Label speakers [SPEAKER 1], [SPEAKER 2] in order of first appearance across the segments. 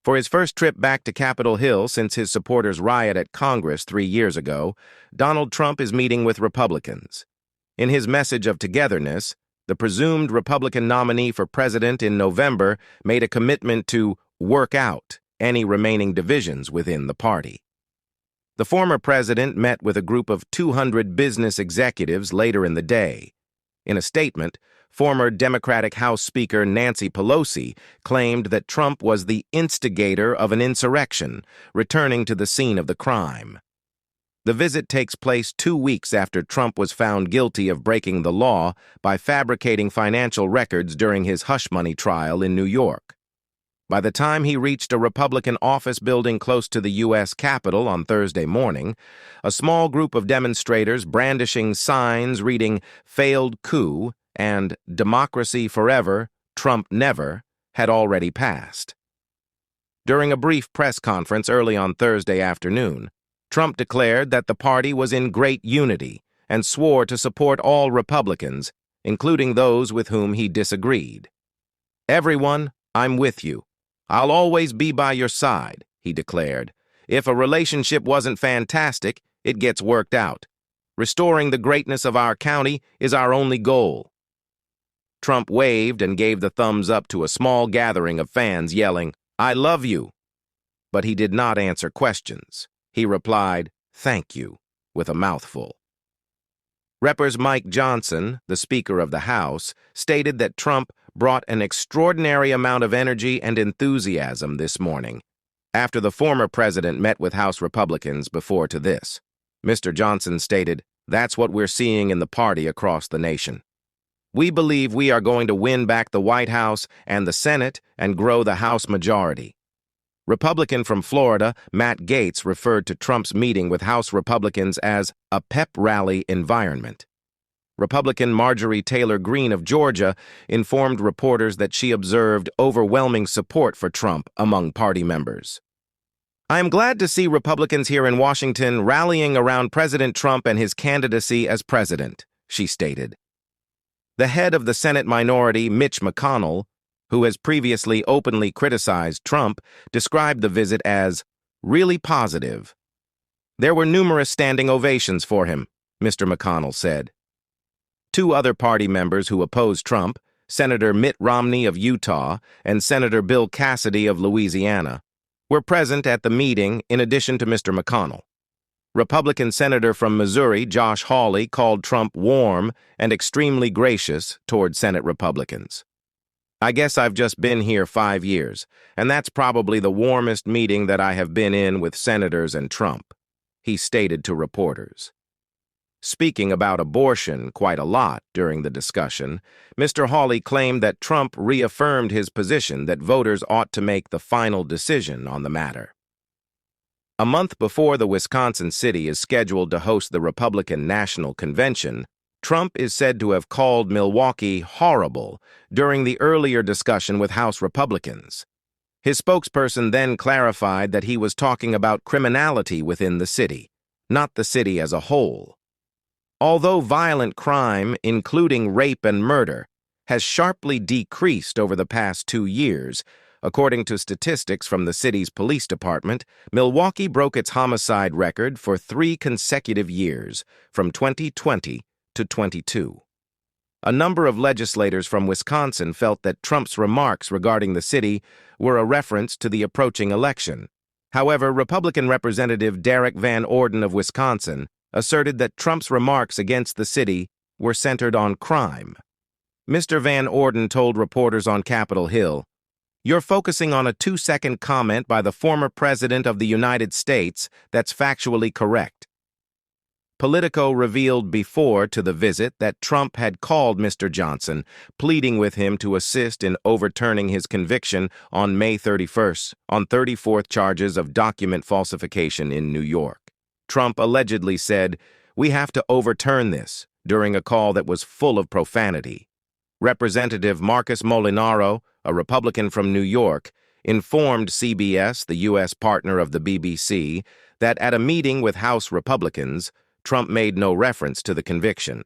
[SPEAKER 1] For his first trip back to Capitol Hill since his supporters' riot at Congress 3 years ago, Donald Trump is meeting with Republicans. In his message of togetherness, the presumed Republican nominee for president in November made a commitment to work out any remaining divisions within the party. The former president met with a group of 200 business executives later in the day. In a statement, former Democratic House Speaker Nancy Pelosi claimed that Trump was the instigator of an insurrection, returning to the scene of the crime. The visit takes place 2 weeks after Trump was found guilty of breaking the law by fabricating financial records during his hush money trial in New York. By the time he reached a Republican office building close to the U.S. Capitol on Thursday morning, a small group of demonstrators brandishing signs reading "Failed Coup" and "Democracy Forever, Trump Never" had already passed. During a brief press conference early on Thursday afternoon, Trump declared that the party was in great unity and swore to support all Republicans, including those with whom he disagreed. "Everyone, I'm with you. I'll always be by your side," he declared. "If a relationship wasn't fantastic, it gets worked out. Restoring the greatness of our county is our only goal." Trump waved and gave the thumbs up to a small gathering of fans yelling, "I love you." But he did not answer questions. He replied, "Thank you," with a mouthful. Representative Mike Johnson, the Speaker of the House, stated that Trump brought an extraordinary amount of energy and enthusiasm this morning, after the former president met with House Republicans before to this. Mr. Johnson stated, "That's what we're seeing in the party across the nation. We believe we are going to win back the White House and the Senate and grow the House majority." Republican from Florida, Matt Gaetz, referred to Trump's meeting with House Republicans as a pep rally environment. Republican Marjorie Taylor Greene of Georgia informed reporters that she observed overwhelming support for Trump among party members. "I am glad to see Republicans here in Washington rallying around President Trump and his candidacy as president," she stated. The head of the Senate minority, Mitch McConnell, who has previously openly criticized Trump, described the visit as really positive. "There were numerous standing ovations for him," Mr. McConnell said. 2 other party members who opposed Trump, Senator Mitt Romney of Utah and Senator Bill Cassidy of Louisiana, were present at the meeting in addition to Mr. McConnell. Republican Senator from Missouri, Josh Hawley, called Trump warm and extremely gracious toward Senate Republicans. "I guess I've just been here 5 years, and that's probably the warmest meeting that I have been in with senators and Trump," he stated to reporters. Speaking about abortion quite a lot during the discussion, Mr. Hawley claimed that Trump reaffirmed his position that voters ought to make the final decision on the matter. A month before the Wisconsin city is scheduled to host the Republican National Convention, Trump is said to have called Milwaukee horrible during the earlier discussion with House Republicans. His spokesperson then clarified that he was talking about criminality within the city, not the city as a whole. Although violent crime, including rape and murder, has sharply decreased over the past 2 years, according to statistics from the city's police department, Milwaukee broke its homicide record for 3 consecutive years, from 2020 to 22. A number of legislators from Wisconsin felt that Trump's remarks regarding the city were a reference to the approaching election. However, Republican Representative Derek Van Orden of Wisconsin asserted that Trump's remarks against the city were centered on crime. Mr. Van Orden told reporters on Capitol Hill, "You're focusing on a 2-second comment by the former president of the United States that's factually correct." Politico revealed before to the visit that Trump had called Mr. Johnson, pleading with him to assist in overturning his conviction on May 31st on 34th charges of document falsification in New York. Trump allegedly said, "We have to overturn this," during a call that was full of profanity. Representative Marcus Molinaro, a Republican from New York, informed CBS, the U.S. partner of the BBC, that at a meeting with House Republicans, Trump made no reference to the conviction.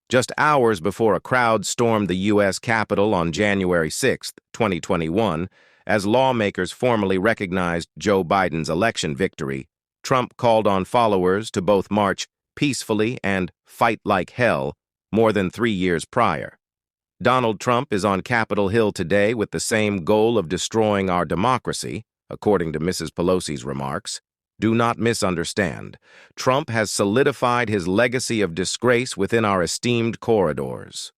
[SPEAKER 1] Just hours before a crowd stormed the U.S. Capitol on January 6, 2021, As lawmakers formally recognized Joe Biden's election victory, Trump called on followers to both march peacefully and fight like hell more than 3 years prior. Donald Trump is on Capitol Hill today with the same goal of destroying our democracy, according to Mrs. Pelosi's remarks. Do not misunderstand. Trump has solidified his legacy of disgrace within our esteemed corridors.